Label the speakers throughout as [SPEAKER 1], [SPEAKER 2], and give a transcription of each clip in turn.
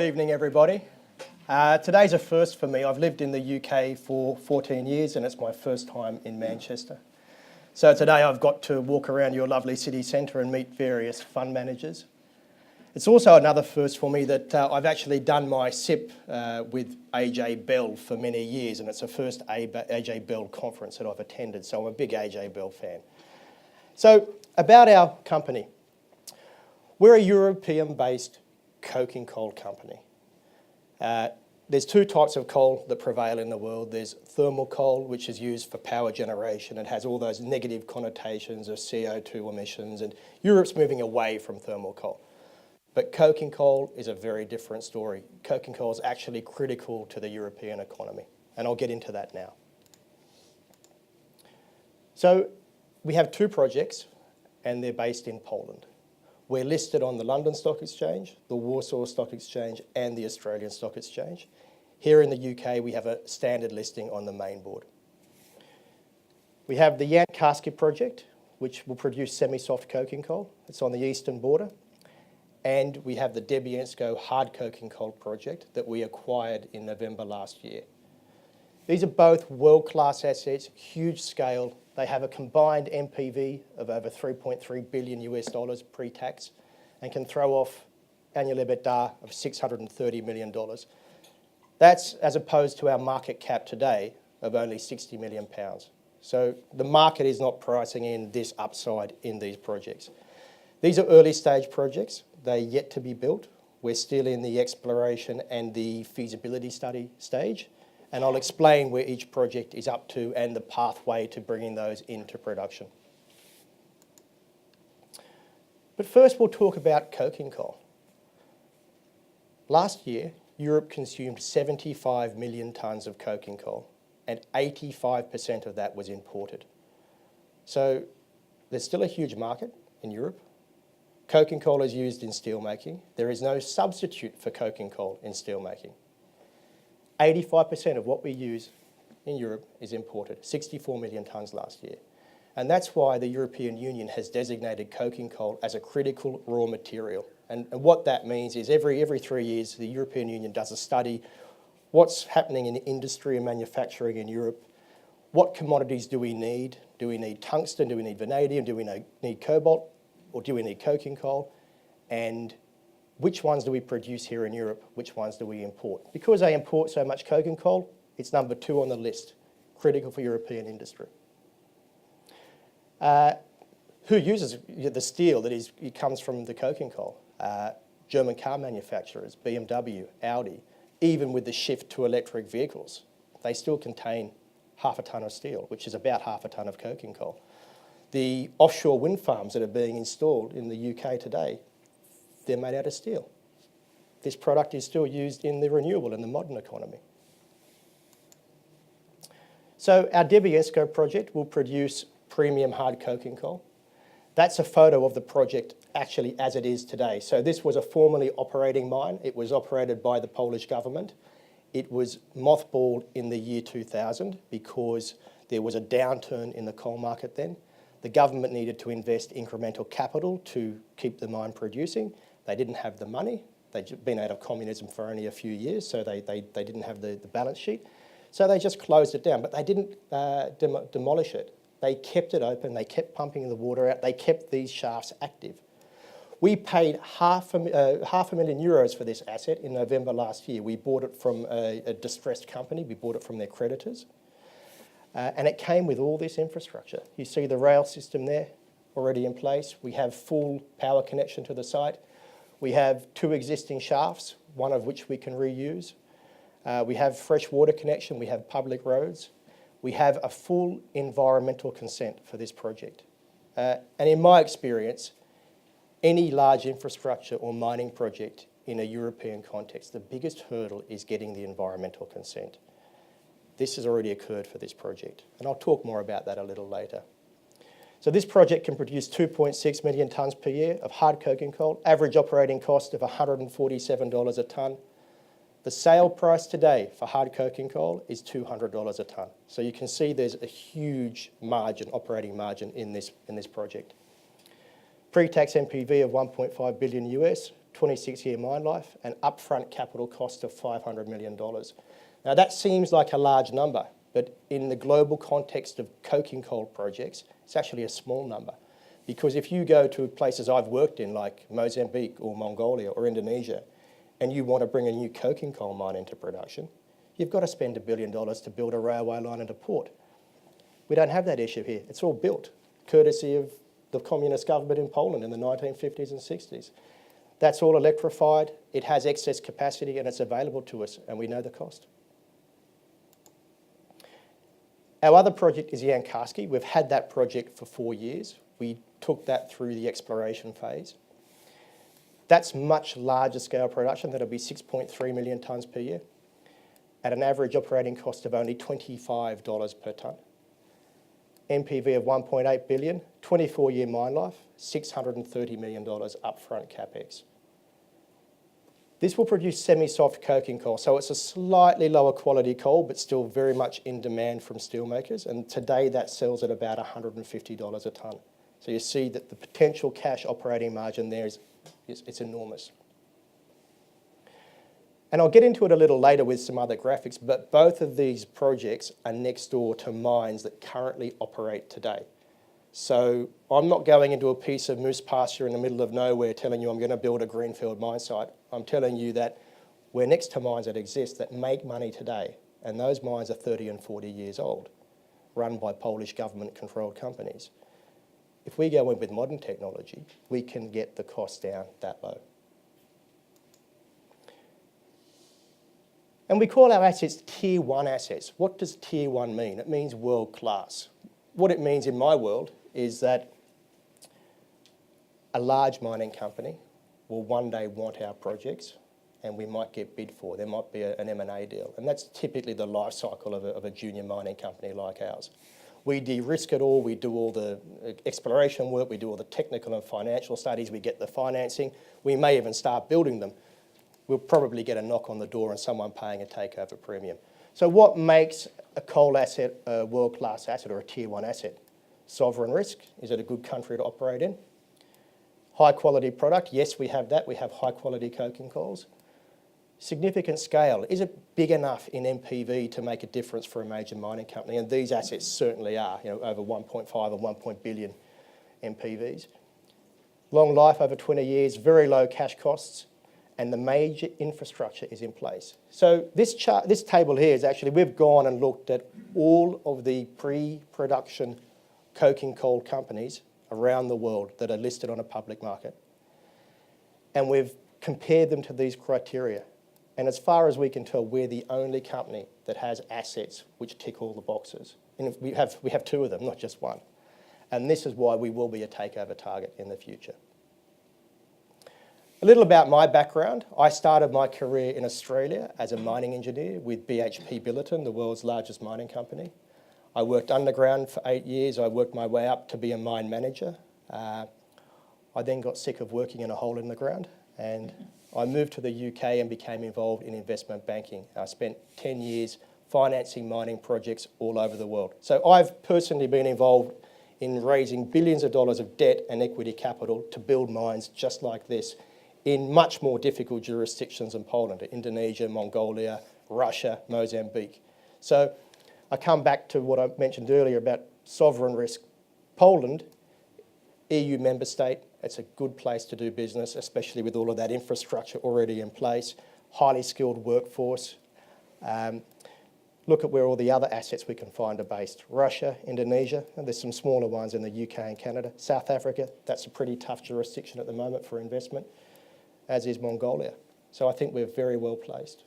[SPEAKER 1] evening, everybody. Today's a first for me. I've lived in the UK for 14 years and it's my first time in Manchester. So today I've got to walk around your lovely city centre and meet various fund managers. It's also another first for me that I've actually done my SIP with AJ Bell for many years, and it's the first AJ Bell conference that I've attended, so I'm a big AJ Bell fan. So about our company. We're a European-based coking coal company. There's two types of coal that prevail in the world. There's thermal coal, which is used for power generation and has all those negative connotations of CO2 emissions, and Europe's moving away from thermal coal. But coking coal is a very different story. Coking coal is actually critical to the European economy, and I'll get into that now. So we have two projects, and they're based in Poland. We're listed on the London Stock Exchange, the Warsaw Stock Exchange, and the Australian Stock Exchange. Here in the UK, we have a standard listing on the main board. We have the Jan Karski project, which will produce semi-soft coking coal. It's on the eastern border. And we have the Debiensko hard coking coal project that we acquired in November last year. These are both world-class assets, huge scale. They have a combined NPV of over $3.3 billion pre-tax and can throw off annual EBITDA of $630 million. That's as opposed to our market cap today of only £60 million. So the market is not pricing in this upside in these projects. These are early stage projects. They're yet to be built. We're still in the exploration and the feasibility study stage. And I'll explain where each project is up to and the pathway to bringing those into production. But first we'll talk about coking coal. Last year, Europe consumed 75 million tonnes of coking coal, and 85% of that was imported. So there's still a huge market in Europe. Coking coal is used in steelmaking. There is no substitute for coking coal in steelmaking. 85% of what we use in Europe is imported, 64 million tonnes last year. And that's why the European Union has designated coking coal as a critical raw material. And what that means is every 3 years, the European Union does a study, what's happening in industry and manufacturing in Europe, what commodities do we need? Do we need tungsten? Do we need vanadium? Do we need cobalt? Or do we need coking coal? And which ones do we produce here in Europe? Which ones do we import? Because they import so much coking coal, it's number 2 on the list, critical for European industry. Who uses the steel that it comes from the coking coal? German car manufacturers, BMW, Audi, even with the shift to electric vehicles, they still contain half a tonne of steel, which is about half a tonne of coking coal. The offshore wind farms that are being installed in the UK today, they're made out of steel. This product is still used in the renewable and the modern economy. So our Debiensko project will produce premium hard coking coal. That's a photo of the project actually as it is today. So this was a formerly operating mine. It was operated by the Polish government. It was mothballed in the year 2000 because there was a downturn in the coal market then. The government needed to invest incremental capital to keep the mine producing. They didn't have the money. They'd been out of communism for only a few years, so they didn't have the balance sheet. So they just closed it down, but they didn't demolish it. They kept it open. They kept pumping the water out. They kept these shafts active. We paid €500,000 for this asset in November last year. We bought it from a distressed company. We bought it from their creditors. And it came with all this infrastructure. You see the rail system there already in place. We have full power connection to the site. We have 2 existing shafts, one of which we can reuse. We have fresh water connection. We have public roads. We have a full environmental consent for this project. And in my experience, any large infrastructure or mining project in a European context, the biggest hurdle is getting the environmental consent. This has already occurred for this project, and I'll talk more about that a little later. So this project can produce 2.6 million tonnes per year of hard coking coal, average operating cost of $147 a tonne. The sale price today for hard coking coal is $200 a tonne. So you can see there's a huge margin, operating margin in this project. Pre-tax NPV of $1.5 billion US, 26-year mine life, and upfront capital cost of $500 million. Now that seems like a large number, but in the global context of coking coal projects, it's actually a small number. Because if you go to places I've worked in, like Mozambique or Mongolia or Indonesia, and you want to bring a new coking coal mine into production, you've got to spend $1 billion to build a railway line and a port. We don't have that issue here. It's all built, courtesy of the communist government in Poland in the 1950s and 60s. That's all electrified, it has excess capacity, and it's available to us, and we know the cost. Our other project is Jan Karski. We've had that project for 4 years. We took that through the exploration phase. That's much larger scale production. That'll be 6.3 million tonnes per year at an average operating cost of only $25 per tonne. NPV of 1.8 billion, 24-year mine life, $630 million upfront capex. This will produce semi-soft coking coal, so it's a slightly lower quality coal, but still very much in demand from steelmakers. And today that sells at about $150 a tonne. So you see that the potential cash operating margin there it's enormous. And I'll get into it a little later with some other graphics, but both of these projects are next door to mines that currently operate today. So I'm not going into a piece of moose pasture in the middle of nowhere telling you I'm going to build a greenfield mine site. I'm telling you that we're next to mines that exist that make money today, and those mines are 30 and 40 years old, run by Polish government-controlled companies. If we go in with modern technology, we can get the cost down that low. And we call our assets Tier 1 assets. What does Tier 1 mean? It means world class. What it means in my world is that a large mining company will one day want our projects and we might get bid for. There might be an M&A deal. And that's typically the life cycle of a junior mining company like ours. We de-risk it all, we do all the exploration work, we do all the technical and financial studies, we get the financing, we may even start building them. We'll probably get a knock on the door and someone paying a takeover premium. So what makes a coal asset a world-class asset or a Tier 1 asset? Sovereign risk, is it a good country to operate in? High quality product, yes we have that, we have high quality coking coals. Significant scale, is it big enough in NPV to make a difference for a major mining company? And these assets certainly are, over 1.5 and 1 billion NPVs. Long life, over 20 years, very low cash costs, and the major infrastructure is in place. So this table here is actually, we've gone and looked at all of the pre-production coking coal companies around the world that are listed on a public market. And we've compared them to these criteria. And as far as we can tell, we're the only company that has assets which tick all the boxes. And we have two of them, not just one. And this is why we will be a takeover target in the future. A little about my background. I started my career in Australia as a mining engineer with BHP Billiton, the world's largest mining company. I worked underground for 8 years. I worked my way up to be a mine manager. I then got sick of working in a hole in the ground, and I moved to the UK and became involved in investment banking. I spent 10 years financing mining projects all over the world. So I've personally been involved in raising billions of dollars of debt and equity capital to build mines just like this in much more difficult jurisdictions than Poland, Indonesia, Mongolia, Russia, Mozambique. So I come back to what I mentioned earlier about sovereign risk. Poland, EU member state, it's a good place to do business, especially with all of that infrastructure already in place, highly skilled workforce. Look at where all the other assets we can find are based. Russia, Indonesia, and there's some smaller ones in the UK and Canada. South Africa, that's a pretty tough jurisdiction at the moment for investment, as is Mongolia. So I think we're very well placed.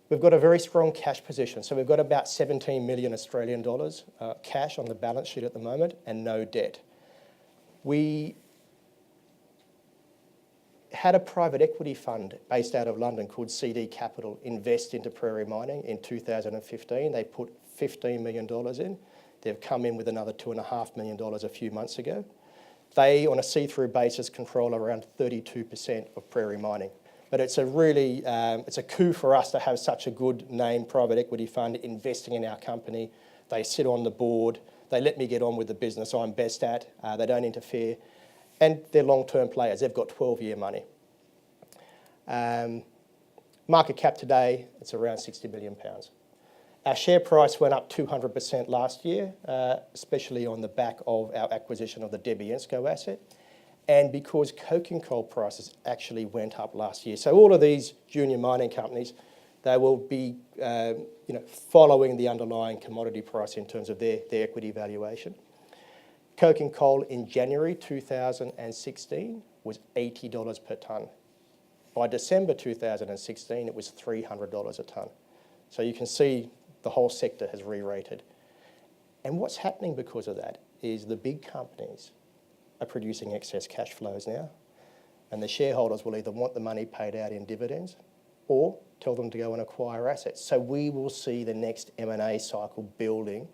[SPEAKER 1] We've got a very strong cash position. So we've got about 17 million Australian dollars cash on the balance sheet at the moment and no debt. We had a private equity fund based out of London called CD Capital invest into Prairie Mining in 2015. They put $15 million in. They've come in with another $2.5 million a few months ago. They, on a see-through basis, control around 32% of Prairie Mining. But it's a really, it's a coup for us to have such a good name private equity fund investing in our company. They sit on the board. They let me get on with the business I'm best at. They don't interfere. And they're long-term players. They've got 12-year money. Market cap today, it's around £60 billion. Our share price went up 200% last year, especially on the back of our acquisition of the Debiensko asset, and because coking coal prices actually went up last year. So all of these junior mining companies, they will be following the underlying commodity price in terms of their equity valuation. Coking coal in January 2016 was $80 per tonne. By December 2016, it was $300 a tonne. So you can see the whole sector has re-rated. And what's happening because of that is the big companies are producing excess cash flows now, and the shareholders will either want the money paid out in dividends or tell them to go and acquire assets. So we will see the next M&A cycle building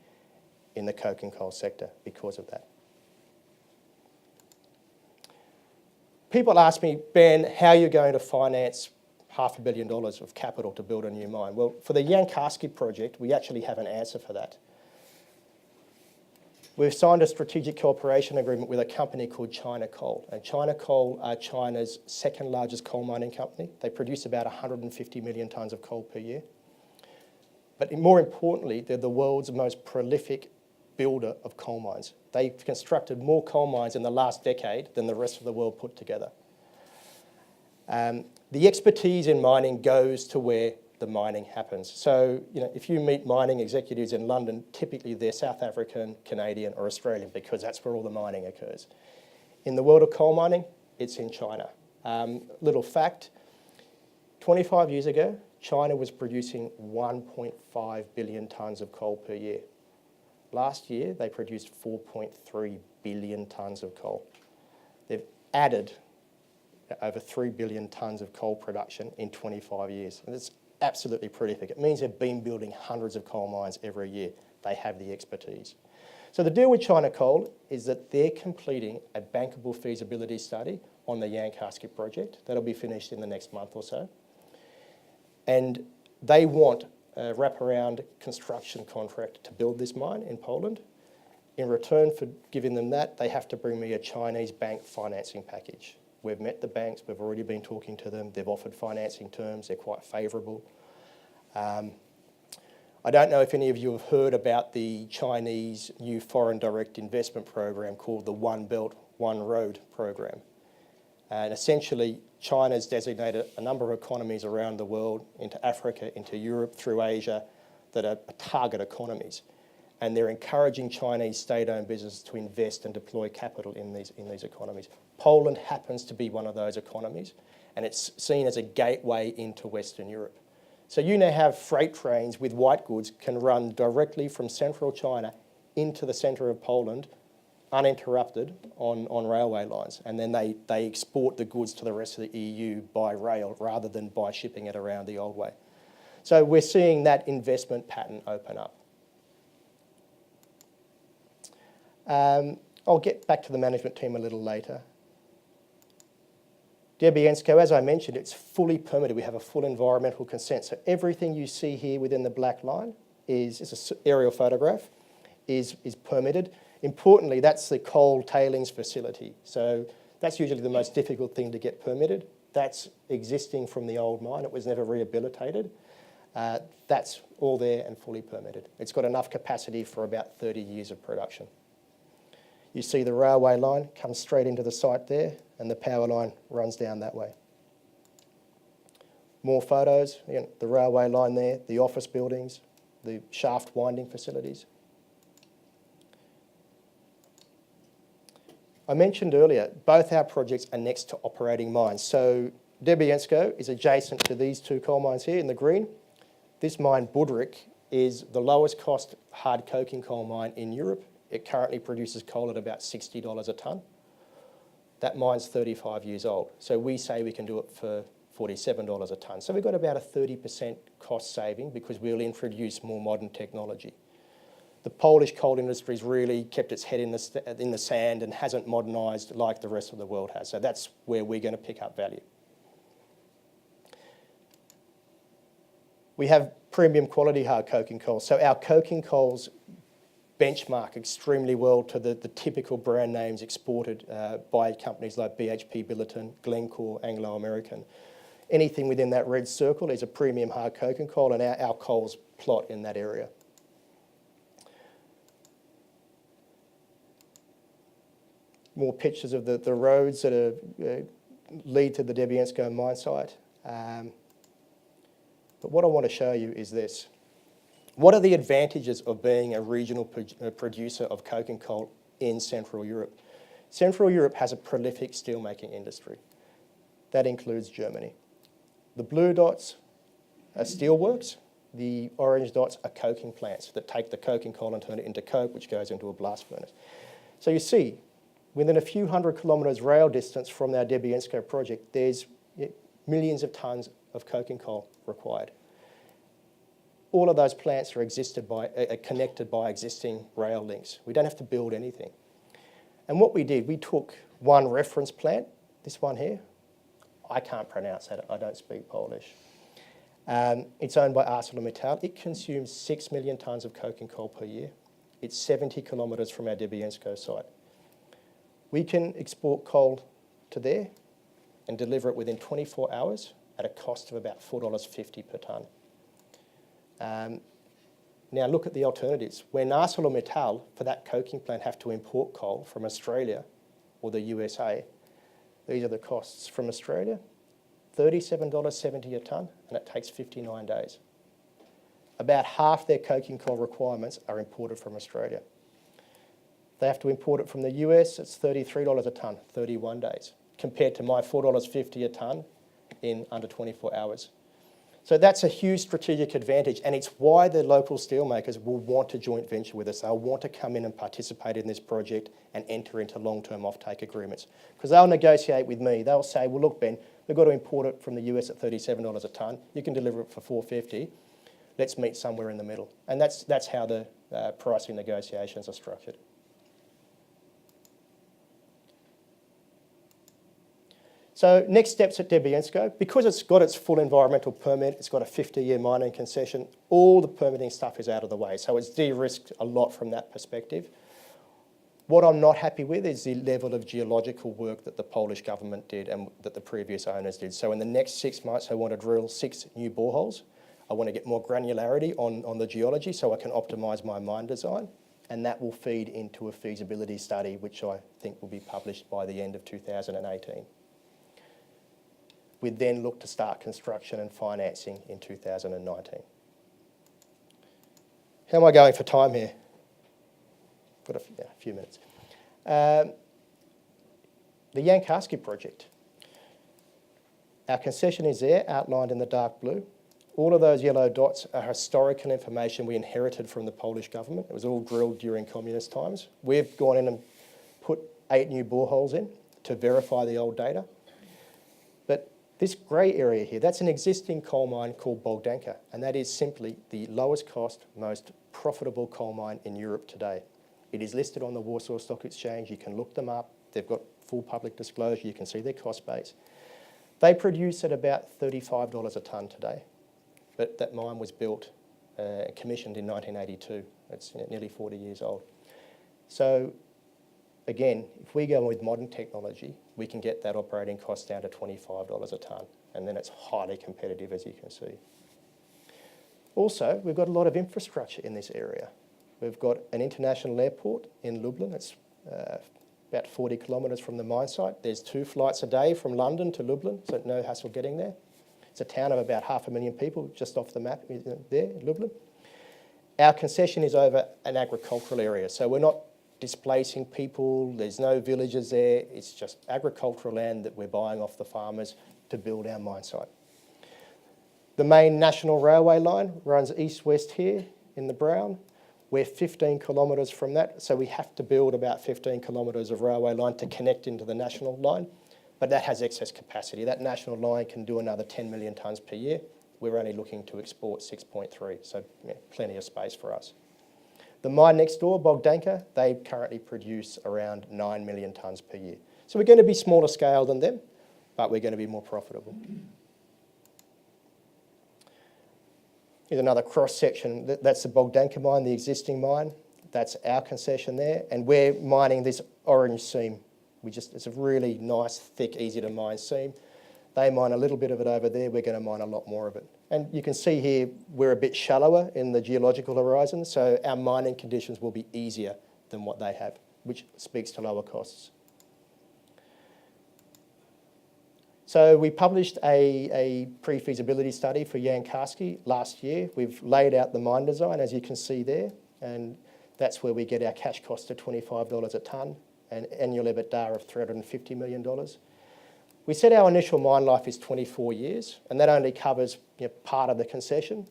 [SPEAKER 1] in the coking coal sector because of that. People ask me, Ben, how are you going to finance $500 million of capital to build a new mine? Well, for the Jan Karski project, we actually have an answer for that. We've signed a strategic cooperation agreement with a company called China Coal. And China Coal are China's second largest coal mining company. They produce about 150 million tonnes of coal per year. But more importantly, they're the world's most prolific builder of coal mines. They've constructed more coal mines in the last decade than the rest of the world put together. The expertise in mining goes to where the mining happens. So, if you meet mining executives in London, typically they're South African, Canadian, or Australian because that's where all the mining occurs. In the world of coal mining, it's in China. Little fact, 25 years ago, China was producing 1.5 billion tonnes of coal per year. Last year, they produced 4.3 billion tonnes of coal. They've added over 3 billion tonnes of coal production in 25 years. And it's absolutely prolific. It means they've been building hundreds of coal mines every year. They have the expertise. So the deal with China Coal is that they're completing a bankable feasibility study on the Jan Karski project. That'll be finished in the next month or so. And they want a wraparound construction contract to build this mine in Poland. In return for giving them that, they have to bring me a Chinese bank financing package. We've met the banks, we've already been talking to them, they've offered financing terms, they're quite favourable. I don't know if any of you have heard about the Chinese new foreign direct investment program called the One Belt, One Road program. And essentially, China's designated a number of economies around the world, into Africa, into Europe, through Asia, that are target economies. And they're encouraging Chinese state-owned businesses to invest and deploy capital in these economies. Poland happens to be one of those economies, and it's seen as a gateway into Western Europe. So you now have freight trains with white goods can run directly from central China into the centre of Poland, uninterrupted on railway lines. And then they export the goods to the rest of the EU by rail rather than by shipping it around the old way. So we're seeing that investment pattern open up. I'll get back to the management team a little later. Debiensko, as I mentioned, it's fully permitted. We have a full environmental consent. So everything you see here within the black line is an aerial photograph, is permitted. Importantly, that's the coal tailings facility. So that's usually the most difficult thing to get permitted. That's existing from the old mine. It was never rehabilitated. That's all there and fully permitted. It's got enough capacity for about 30 years of production. You see the railway line comes straight into the site there, and the power line runs down that way. More photos, again, the railway line there, the office buildings, the shaft winding facilities. I mentioned earlier, both our projects are next to operating mines. So Debiensko is adjacent to these two coal mines here in the green. This mine, Budryk, is the lowest cost hard coking coal mine in Europe. It currently produces coal at about $60 a tonne. That mine's 35 years old. So we say we can do it for $47 a tonne. So we've got about a 30% cost saving because we'll introduce more modern technology. The Polish coal industry's really kept its head in the sand and hasn't modernised like the rest of the world has. So that's where we're going to pick up value. We have premium quality hard coking coal. So our coking coal's benchmark extremely well to the typical brand names exported by companies like BHP Billiton, Glencore, Anglo American. Anything within that red circle is a premium hard coking coal, and our coals plot in that area. More pictures of the roads that lead to the Debiensko mine site. But what I want to show you is this. What are the advantages of being a regional producer of coking coal in Central Europe? Central Europe has a prolific steelmaking industry. That includes Germany. The blue dots are steelworks. The orange dots are coking plants that take the coking coal and turn it into coke, which goes into a blast furnace. So you see, within a few hundred kilometres rail distance from our Debiensko project, there's millions of tonnes of coking coal required. All of those plants are connected by existing rail links. We don't have to build anything. And what we did, we took one reference plant, this one here. I can't pronounce that, I don't speak Polish. It's owned by ArcelorMittal. It consumes 6 million tonnes of coking coal per year. It's 70 kilometres from our Debiensko site. We can export coal to there and deliver it within 24 hours at a cost of about $4.50 per tonne. Now look at the alternatives. When ArcelorMittal, for that coking plant, have to import coal from Australia or the USA, these are the costs from Australia, $37.70 a tonne, and it takes 59 days. About half their coking coal requirements are imported from Australia. They have to import it from the US, it's $33 a tonne, 31 days, compared to my $4.50 a tonne in under 24 hours. So that's a huge strategic advantage, and it's why the local steelmakers will want to joint venture with us. They'll want to come in and participate in this project and enter into long-term offtake agreements. Because they'll negotiate with me. They'll say, well, look, Ben, we've got to import it from the US at $37 a tonne. You can deliver it for $4.50. Let's meet somewhere in the middle. And that's how the pricing negotiations are structured. So next steps at Debiensko, because it's got its full environmental permit, it's got a 50-year mining concession, all the permitting stuff is out of the way. So it's de-risked a lot from that perspective. What I'm not happy with is the level of geological work that the Polish government did and that the previous owners did. So in the next 6 months, I want to drill 6 new boreholes. I want to get more granularity on the geology so I can optimise my mine design. And that will feed into a feasibility study, which I think will be published by the end of 2018. We'd then look to start construction and financing in 2019. How am I going for time here? Got a few minutes. The Jan Karski project. Our concession is there, outlined in the dark blue. All of those yellow dots are historical information we inherited from the Polish government. It was all drilled during communist times. We've gone in and put 8 new boreholes in to verify the old data. But this grey area here, that's an existing coal mine called Bogdanka, and that is simply the lowest cost, most profitable coal mine in Europe today. It is listed on the Warsaw Stock Exchange. You can look them up. They've got full public disclosure. You can see their cost base. They produce at about $35 a tonne today, but that mine was built, commissioned in 1982. It's nearly 40 years old. So again, if we go with modern technology, we can get that operating cost down to $25 a tonne, and then it's highly competitive, as you can see. Also, we've got a lot of infrastructure in this area. We've got an international airport in Lublin. It's about 40 kilometres from the mine site. There's 2 flights a day from London to Lublin, so no hassle getting there. It's a town of about 500,000 people just off the map there, Lublin. Our concession is over an agricultural area, so we're not displacing people. There's no villages there. It's just agricultural land that we're buying off the farmers to build our mine site. The main national railway line runs east-west here in the brown. We're 15 kilometres from that, so we have to build about 15 kilometres of railway line to connect into the national line, but that has excess capacity. That national line can do another 10 million tonnes per year. We're only looking to export 6.3, so plenty of space for us. The mine next door, Bogdanka, they currently produce around 9 million tonnes per year. So we're going to be smaller scale than them, but we're going to be more profitable. Here's another cross-section. That's the Bogdanka mine, the existing mine. That's our concession there, and we're mining this orange seam. It's a really nice, thick, easy to mine seam. They mine a little bit of it over there, we're going to mine a lot more of it. And you can see here, we're a bit shallower in the geological horizon, so our mining conditions will be easier than what they have, which speaks to lower costs. So we published a pre-feasibility study for Jan Karski last year. We've laid out the mine design, as you can see there, and that's where we get our cash cost of $25 a tonne and annual EBITDA of $350 million. We said our initial mine life is 24 years, and that only covers part of the concession.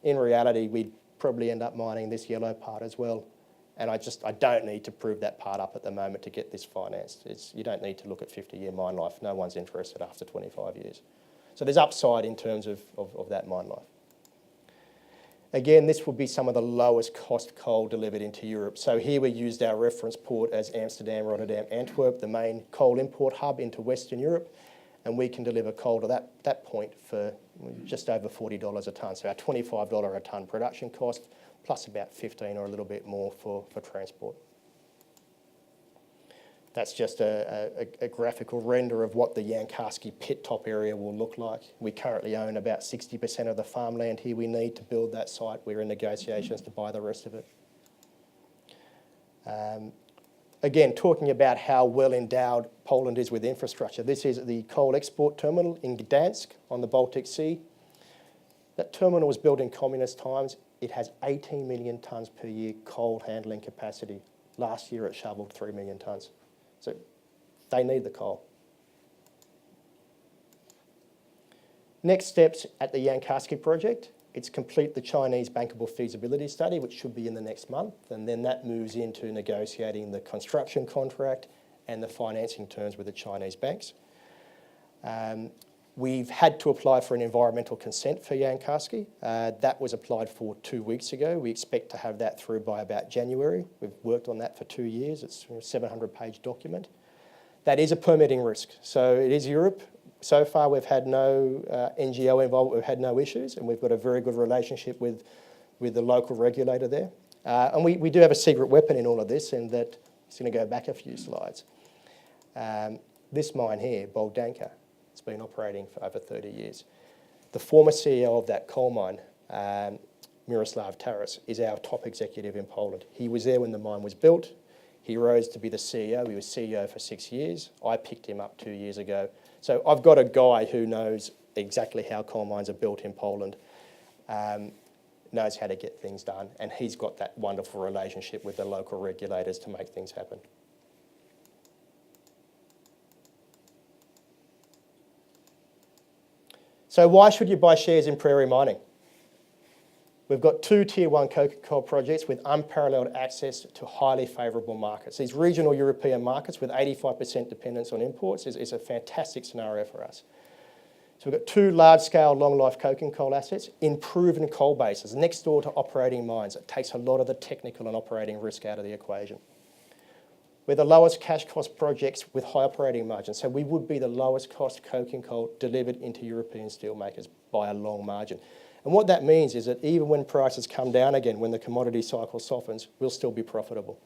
[SPEAKER 1] In reality, we'd probably end up mining this yellow part as well. And I don't need to prove that part up at the moment to get this financed. You don't need to look at 50-year mine life. No one's interested after 25 years. So there's upside in terms of that mine life. Again, this will be some of the lowest cost coal delivered into Europe. So here we used our reference port as Amsterdam, Rotterdam, Antwerp, the main coal import hub into Western Europe, and we can deliver coal to that point for just over $40 a tonne. So our $25 a tonne production cost, plus about 15 or a little bit more for transport. That's just a graphical render of what the Jan Karski pit top area will look like. We currently own about 60% of the farmland here we need to build that site. We're in negotiations to buy the rest of it. Again, talking about how well endowed Poland is with infrastructure. This is the coal export terminal in Dansk on the Baltic Sea. That terminal was built in communist times. It has 18 million tonnes per year coal handling capacity. Last year it shoveled 3 million tonnes. So they need the coal. Next steps at the Jan Karski project, it's complete the Chinese bankable feasibility study, which should be in the next month, and then that moves into negotiating the construction contract and the financing terms with the Chinese banks. We've had to apply for an environmental consent for Jan Karski. That was applied for 2 weeks ago. We expect to have that through by about January. We've worked on that for 2 years. It's a 700-page document. That is a permitting risk. So it is Europe. So far we've had no NGO involved, we've had no issues, and we've got a very good relationship with the local regulator there. And we do have a secret weapon in all of this, in that it's going to go back a few slides. This mine here, Bogdanka, it's been operating for over 30 years. The former CEO of that coal mine, Miroslav Taras, is our top executive in Poland. He was there when the mine was built. He rose to be the CEO. He was CEO for 6 years. I picked him up 2 years ago. So I've got a guy who knows exactly how coal mines are built in Poland, knows how to get things done, and he's got that wonderful relationship with the local regulators to make things happen. So why should you buy shares in Prairie Mining? We've got 2 Tier 1 coking coal projects with unparalleled access to highly favourable markets. These regional European markets with 85% dependence on imports is a fantastic scenario for us. So we've got 2 large-scale, long-life coking coal assets in proven coal bases next door to operating mines. It takes a lot of the technical and operating risk out of the equation. We're the lowest cash cost projects with high operating margins. So we would be the lowest cost coking coal delivered into European steelmakers by a long margin. And what that means is that even when prices come down again, when the commodity cycle softens, we'll still be profitable.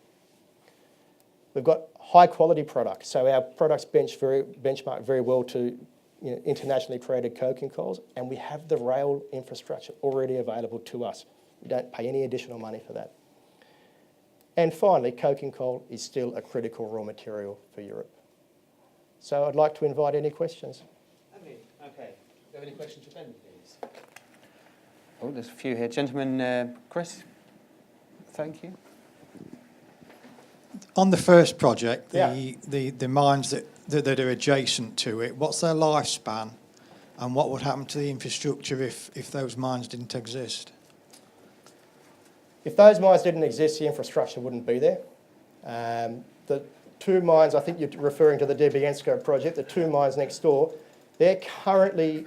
[SPEAKER 1] We've got high quality products. So our products benchmark very well to internationally traded coking coals, and we have the rail infrastructure already available to us. We don't pay any additional money for that. And finally, coking coal is still a critical raw material for Europe. So I'd like to invite any questions.
[SPEAKER 2] Okay. Do you have any questions for Ben, please? Oh, there's a few here. Gentlemen, Chris, thank you.
[SPEAKER 3] On the first project, the mines that are adjacent to it, what's their lifespan, and what would happen to the infrastructure if those mines didn't exist?
[SPEAKER 1] If those mines didn't exist, the infrastructure wouldn't be there. The 2 mines, I think you're referring to the Debiensko project, the 2 mines next door, they're currently,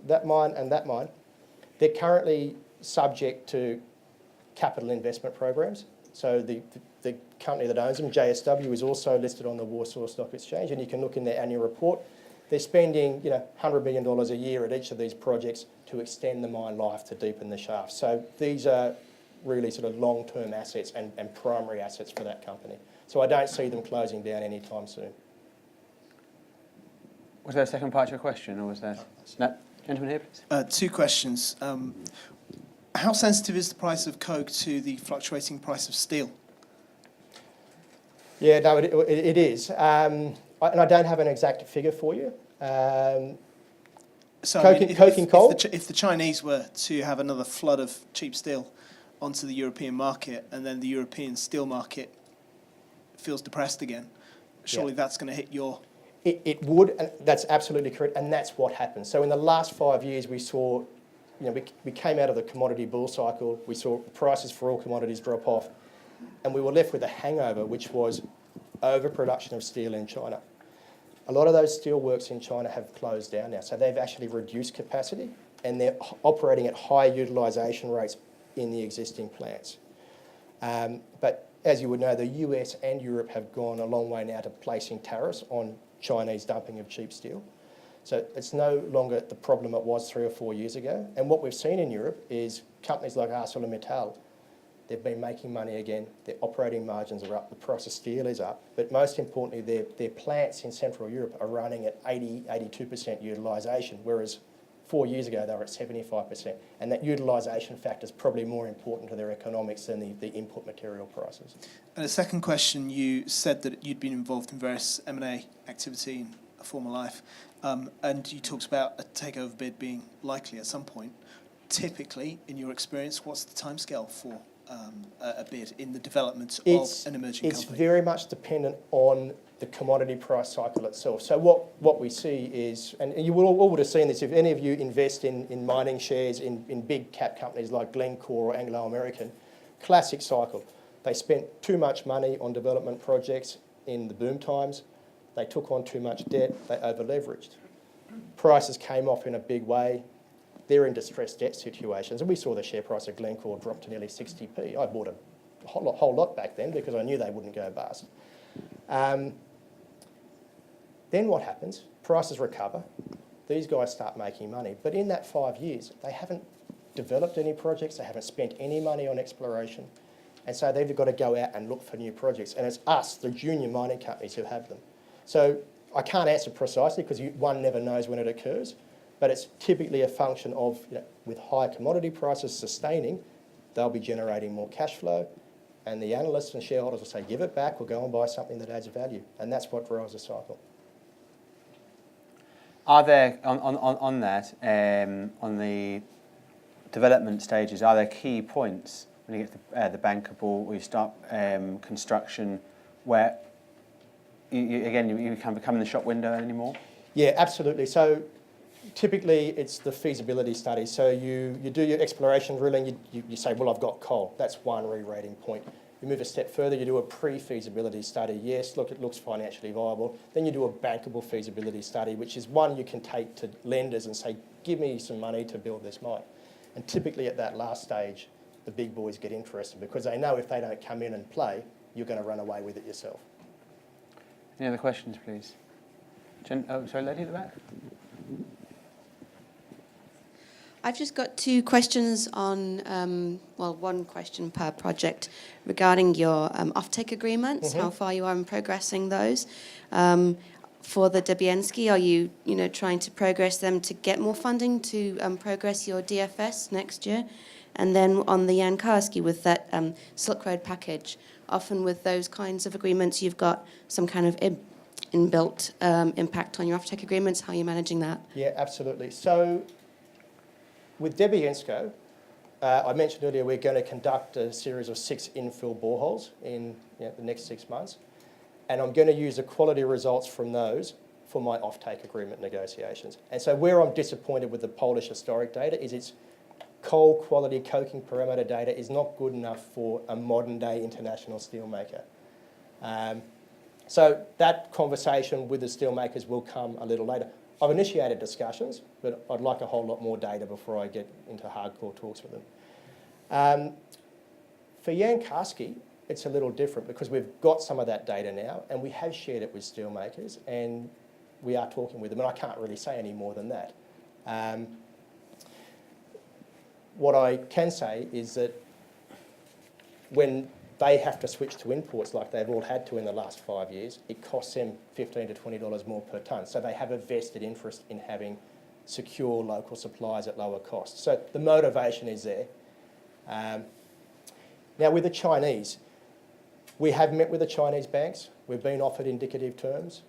[SPEAKER 1] that mine and that mine, they're currently subject to capital investment programs. So the company that owns them, JSW, is also listed on the Warsaw Stock Exchange, and you can look in their annual report. They're spending $100 million a year at each of these projects to extend the mine life, to deepen the shaft. So these are really sort of long-term assets and primary assets for that company. So I don't see them closing down anytime soon.
[SPEAKER 2] Was there a second part to your question, or was there... No? Gentleman here, please.
[SPEAKER 4] Two questions. How sensitive is the price of coke to the fluctuating price of steel?
[SPEAKER 1] Yeah, no, it is. And I don't have an exact figure for you.
[SPEAKER 4] So
[SPEAKER 1] coking coal?
[SPEAKER 4] If the Chinese were to have another flood of cheap steel onto the European market, and then the European steel market feels depressed again, surely that's going to hit your...
[SPEAKER 1] It would, and that's absolutely correct, and that's what happened. So in the last 5 years, we saw, we came out of the commodity bull cycle, we saw prices for all commodities drop off, and we were left with a hangover, which was overproduction of steel in China. A lot of those steel works in China have closed down now, so they've actually reduced capacity, and they're operating at high utilisation rates in the existing plants. But as you would know, the US and Europe have gone a long way now to placing tariffs on Chinese dumping of cheap steel. So it's no longer the problem it was 3 or 4 years ago. And what we've seen in Europe is companies like ArcelorMittal, they've been making money again, their operating margins are up, the price of steel is up, but most importantly, their plants in Central Europe are running at 82% utilisation, whereas 4 years ago they were at 75%. And that utilisation factor is probably more important to their economics than the input material prices.
[SPEAKER 4] And a second question, you said that you'd been involved in various M&A activity in a former life, and you talked about a takeover bid being likely at some point. Typically, in your experience, what's the timescale for a bid in the development of an emerging company?
[SPEAKER 1] It's very much dependent on the commodity price cycle itself. So what we see is, and you all would have seen this, if any of you invest in mining shares in big cap companies like Glencore or Anglo American, classic cycle. They spent too much money on development projects in the boom times. They took on too much debt. They over-leveraged. Prices came off in a big way. They're in distressed debt situations. And we saw the share price of Glencore drop to nearly 60p. I bought a whole lot back then because I knew they wouldn't go bust. Then what happens? Prices recover. These guys start making money. But in that 5 years, they haven't developed any projects. They haven't spent any money on exploration. And so they've got to go out and look for new projects. And it's us, the junior mining companies, who have them. So I can't answer precisely because one never knows when it occurs. But it's typically a function of, with high commodity prices sustaining, they'll be generating more cash flow. And the analysts and shareholders will say, give it back or go and buy something that adds value. And that's what drives the cycle.
[SPEAKER 2] Are there, on that, on the development stages, are there key points when you get to the bankable, where you start construction, where you can't become in the shop window anymore?
[SPEAKER 1] Yeah, absolutely. So typically it's the feasibility study. So you do your exploration drilling, you say, well, I've got coal. That's one re-rating point. You move a step further, you do a pre-feasibility study. Yes, look, it looks financially viable. Then you do a bankable feasibility study, which is one you can take to lenders and say, give me some money to build this mine. And typically at that last stage, the big boys get interested because they know if they don't come in and play, you're going to run away with it yourself.
[SPEAKER 2] Any other questions, please? Sorry, lady at the back.
[SPEAKER 5] I've just got two questions on, one question per project regarding your offtake agreements, how far you are in progressing those. For the Debiensko, are you trying to progress them to get more funding to progress your DFS next year? And then on the Jan Karski with that Silk Road package, often with those kinds of agreements, you've got some kind of inbuilt impact on your offtake agreements. How are you managing that?
[SPEAKER 1] Yeah, absolutely. So with Debiensko, I mentioned earlier we're going to conduct a series of 6 infill boreholes in the next 6 months. And I'm going to use the quality results from those for my offtake agreement negotiations. And so where I'm disappointed with the Polish historic data is its coal quality coking parameter data is not good enough for a modern day international steelmaker. So that conversation with the steelmakers will come a little later. I've initiated discussions, but I'd like a whole lot more data before I get into hardcore talks with them. For Jan Karski, it's a little different because we've got some of that data now and we have shared it with steelmakers and we are talking with them, and I can't really say any more than that. What I can say is that when they have to switch to imports like they've all had to in the last 5 years, it costs them $15 to $20 more per tonne. So they have a vested interest in having secure local supplies at lower costs. So the motivation is there. Now with the Chinese, we have met with the Chinese banks. We've been offered indicative terms.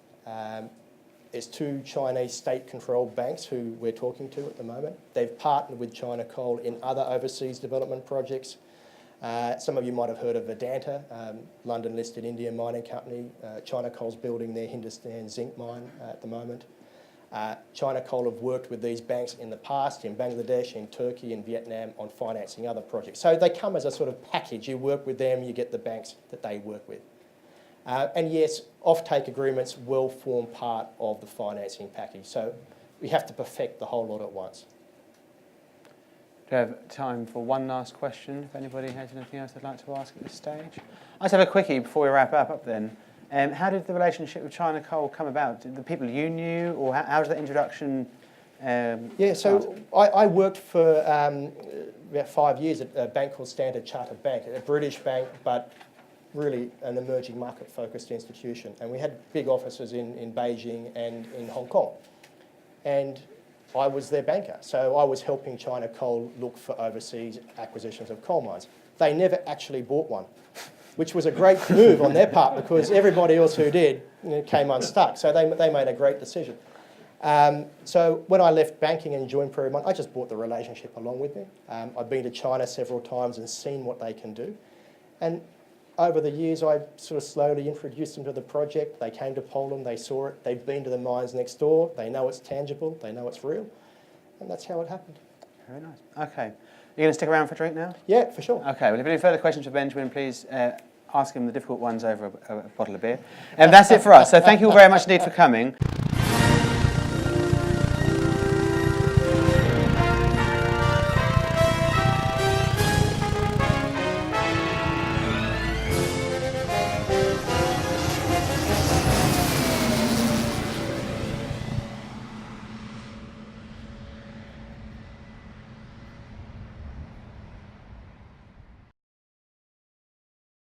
[SPEAKER 1] There's 2 Chinese state-controlled banks who we're talking to at the moment. They've partnered with China Coal in other overseas development projects. Some of you might have heard of Vedanta, London-listed Indian mining company. China Coal's building their Hindustan zinc mine at the moment. China Coal have worked with these banks in the past in Bangladesh, in Turkey, in Vietnam on financing other projects. So they come as a sort of package. You work with them, you get the banks that they work with. And yes, offtake agreements will form part of the financing package. So we have to perfect the whole lot at once.
[SPEAKER 2] Do you have time for one last question, if anybody has anything else they'd like to ask at this stage? I'll just have a quickie before we wrap up then. How did the relationship with China Coal come about? Did the people you knew, or how was the introduction?
[SPEAKER 1] Yeah, so I worked for about 5 years at a bank called Standard Chartered Bank, a British bank, but really an emerging market-focused institution. And we had big offices in Beijing and in Hong Kong. And I was their banker, so I was helping China Coal look for overseas acquisitions of coal mines. They never actually bought one, which was a great move on their part because everybody else who did came unstuck. So they made a great decision. So when I left banking and joined Prairie Mining, I just brought the relationship along with me. I've been to China several times and seen what they can do. And over the years, I sort of slowly introduced them to the project. They came to Poland, they saw it. They've been to the mines next door. They know it's tangible, they know it's real. And that's how it happened.
[SPEAKER 2] Very nice. Okay. You're going to stick around for a drink now?
[SPEAKER 1] Yeah, for sure.
[SPEAKER 2] Okay, well, if you have any further questions for Benjamin, please ask him the difficult ones over a bottle of beer. And that's it for us. So thank you all very much indeed for coming.